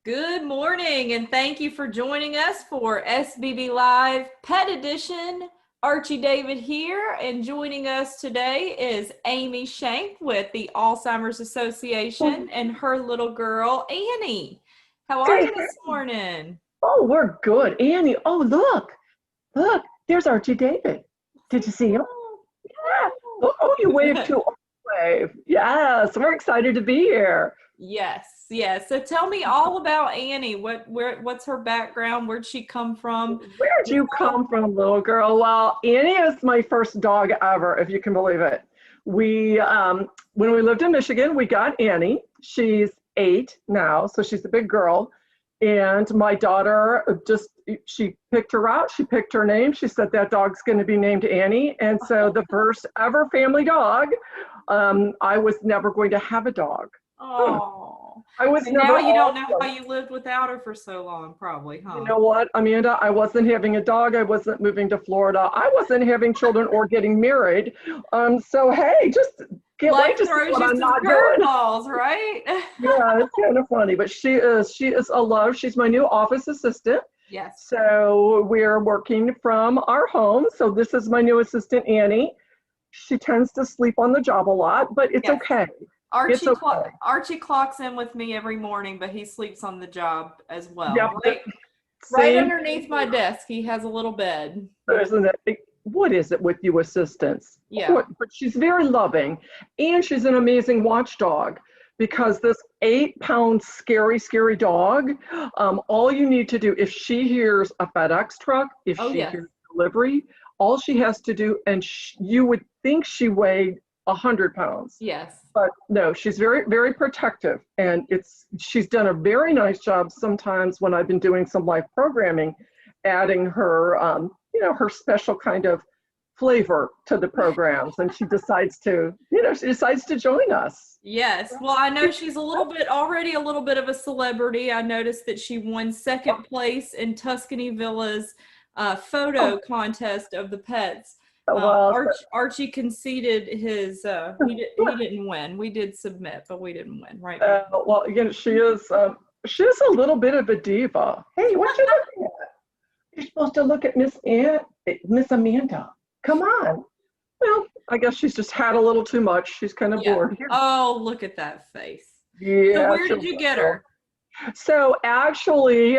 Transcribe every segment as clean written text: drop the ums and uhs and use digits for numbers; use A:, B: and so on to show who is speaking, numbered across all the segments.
A: Good morning, and thank you for joining us for SBB Live Pet Edition. Archie David here, and joining us today is Amy Shank with the Alzheimer's Association and her little girl, Annie. How are you this morning?
B: Oh, we're good. Annie, oh, look, there's Archie David. Did you see him? Yeah. Oh, you waved too. Wave. Yes, we're excited to be here.
A: Yes. So tell me all about Annie. What's her background? Where'd she come from?
B: Where'd you come from, little girl? Well, Annie is my first dog ever, if you can believe it. When we lived in Michigan, we got Annie. She's 8 now, so she's a big girl. And my daughter she picked her out. She picked her name. She said that dog's going to be named Annie. And so the first ever family dog, I was never going to have a dog.
A: Oh,
B: I was
A: and
B: never.
A: now you don't know how you lived without her for so long, probably, huh?
B: You know what, Amanda? I wasn't having a dog. I wasn't moving to Florida. I wasn't having children or getting married. So hey, just can't wait to see what I'm not doing.
A: Curveballs, right?
B: Yeah, it's kind of funny, but she is a love. She's my new office assistant.
A: Yes.
B: So we're working from our home. So this is my new assistant, Annie. She tends to sleep on the job a lot, but it's okay.
A: Archie clocks in with me every morning, but he sleeps on the job as well.
B: Yep.
A: Right underneath my desk, he has a little bed.
B: What is it with you assistants?
A: Yeah.
B: But she's very loving, and she's an amazing watchdog, because this 8-pound scary dog, all you need to do, if she hears a FedEx truck, if she hears delivery, all she has to do, and you would think she weighed 100 pounds.
A: Yes.
B: But no, she's very, very protective, and she's done a very nice job sometimes when I've been doing some live programming, adding her, her special kind of flavor to the programs, and she decides to join us.
A: Yes. Well, I know she's already a little bit of a celebrity. I noticed that she won second place in Tuscany Villa's photo contest of the pets. Archie conceded his, he didn't win. We did submit, but we didn't win, right?
B: Well, again, she is a little bit of a diva. Hey, what you looking at? You're supposed to look at Miss Amanda. Come on. Well, I guess she's just had a little too much. She's kind of bored here.
A: Oh, look at that face.
B: Yeah.
A: So where did you get her?
B: So actually,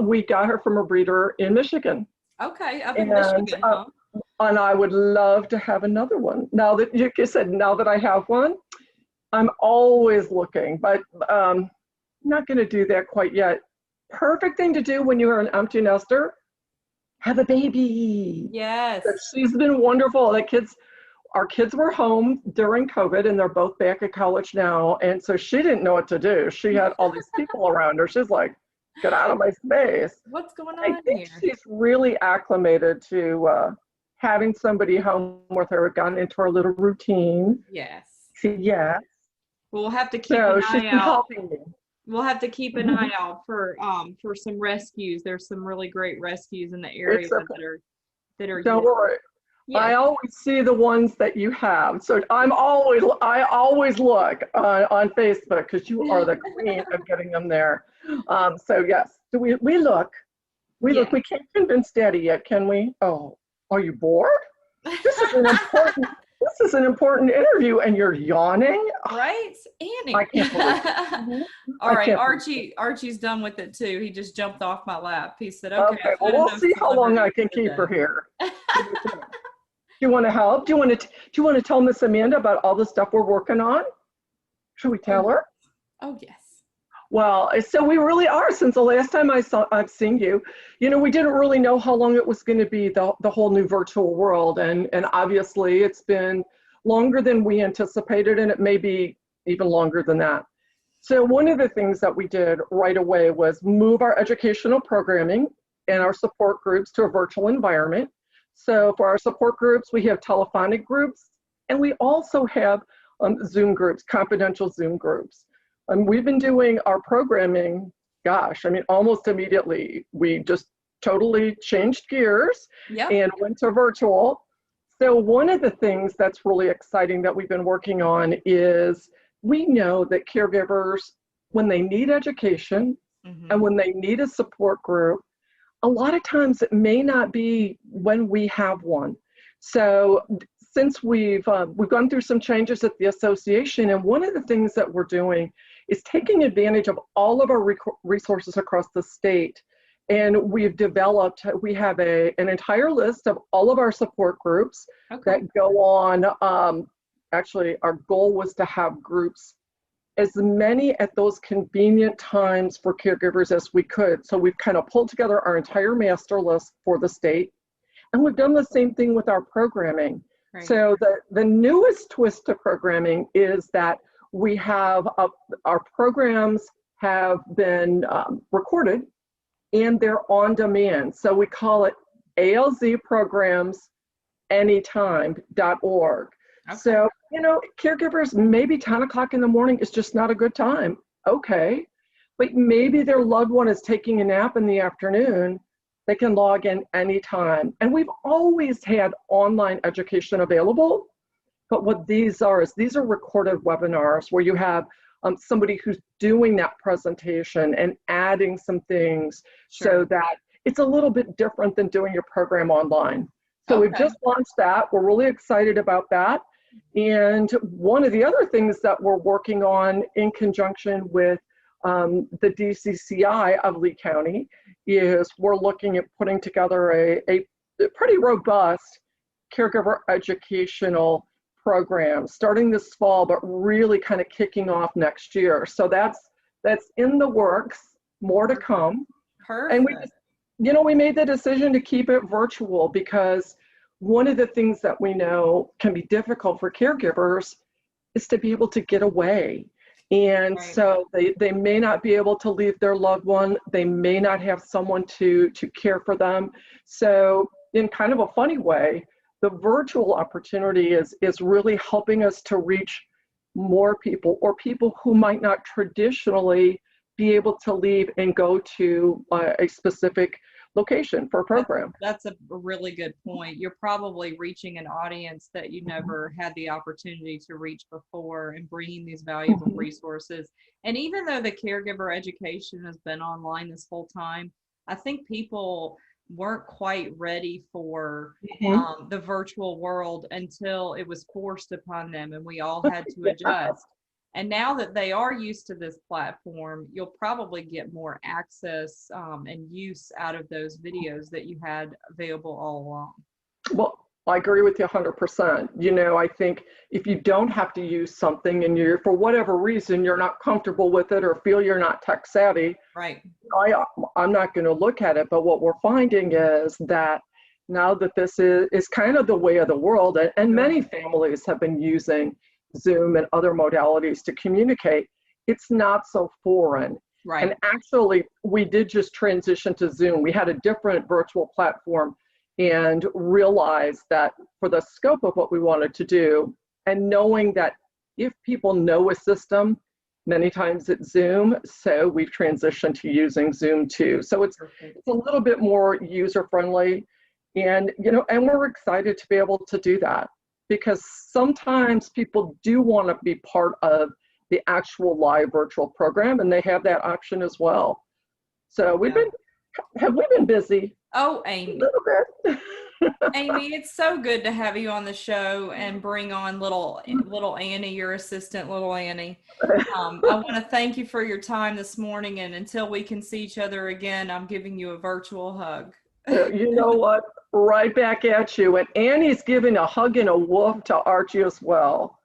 B: we got her from a breeder in Michigan.
A: Okay, up in Michigan, huh?
B: And I would love to have another one. Now that you said, now that I have one, I'm always looking, but I'm not going to do that quite yet. Perfect thing to do when you are an empty nester, have a baby.
A: Yes.
B: So she's been wonderful. Our kids were home during COVID, and they're both back at college now. And so she didn't know what to do. She had all these people around her. She's like, get out of my space.
A: What's going on
B: I think
A: here?
B: She's really acclimated to having somebody home with her, gotten into her little routine.
A: Yes.
B: Yes.
A: We'll have to keep an eye out.
B: Helping me.
A: We'll have to keep an eye out for some rescues. There's some really great rescues in the area that are.
B: Don't worry. Yeah. I always see the ones that you have. So I always look on Facebook, because you are the queen of getting them there. So yes, we look. We can't convince Daddy yet, can we? Oh, are you bored? This is an important interview, and you're yawning.
A: Right, Annie.
B: I can't believe it.
A: All right, Archie's done with it too. He just jumped off my lap. He said, "Okay."
B: Well, we'll see how long I can keep her here. Do you want to help? Do you want to tell Miss Amanda about all the stuff we're working on? Should we tell her?
A: Oh, yes.
B: Well, so we really are. Since the last time I've seen you, we didn't really know how long it was going to be, the whole new virtual world. And obviously it's been longer than we anticipated, and it may be even longer than that. So one of the things that we did right away was move our educational programming and our support groups to a virtual environment. So for our support groups, we have telephonic groups, and we also have Zoom groups, confidential Zoom groups. We've been doing our programming, almost immediately. We just totally changed gears and went to virtual. So one of the things that's really exciting that we've been working on is, we know that caregivers, when they need education, And when they need a support group, a lot of times it may not be when we have one. So since we've gone through some changes at the association, and one of the things that we're doing is taking advantage of all of our resources across the state. And we have an entire list of all of our support groups that go on. Actually, our goal was to have groups as many at those convenient times for caregivers as we could. So we've kind of pulled together our entire master list for the state. And we've done the same thing with our programming. Right. So the newest twist to programming is that we have our programs have been recorded and they're on demand. So we call it alzprogramsanytime.org. Okay. So, caregivers, maybe 10 o'clock in the morning is just not a good time. Okay. But maybe their loved one is taking a nap in the afternoon. They can log in anytime. And we've always had online education available. But what these are recorded webinars where you have somebody who's doing that presentation and adding some things so that it's a little bit different than doing your program online. So we've just launched that. We're really excited about that. And one of the other things that we're working on in conjunction with the DCCI of Lee County is we're looking at putting together a pretty robust caregiver educational program starting this fall, but really kind of kicking off next year. So that's in the works, more to come. Perfect. And we made the decision to keep it virtual because one of the things that we know can be difficult for caregivers is to be able to get away. And so they may not be able to leave their loved one. They may not have someone to care for them. So in kind of a funny way, the virtual opportunity is really helping us to reach more people or people who might not traditionally be able to leave and go to a specific location for a program.
A: That's a really good point. You're probably reaching an audience that you never had the opportunity to reach before and bringing these valuable resources. And even though the caregiver education has been online this whole time, I think people weren't quite ready for the virtual world until it was forced upon them and we all had to adjust. And now that they are used to this platform, you'll probably get more access and use out of those videos that you had available all along.
B: Well, I agree with you 100%. I think if you don't have to use something and for whatever reason, you're not comfortable with it or feel you're not tech savvy,
A: right?
B: I'm not going to look at it. But what we're finding is that now that this is kind of the way of the world, and many families have been using Zoom and other modalities to communicate, it's not so foreign. Right. And actually, we did just transition to Zoom. We had a different virtual platform and realized that for the scope of what we wanted to do, and knowing that if people know a system, many times it's Zoom, so we've transitioned to using Zoom too. So it's a little bit more user-friendly, and and we're excited to be able to do that, because sometimes people do want to be part of the actual live virtual program, and they have that option as well. So have we been busy?
A: Oh, Amy.
B: A little bit.
A: Amy, it's so good to have you on the show and bring on little Annie, your assistant, little Annie. I want to thank you for your time this morning, and until we can see each other again, I'm giving you a virtual hug.
B: You know what? Right back at you. And Annie's giving a hug and a woof to Archie as well.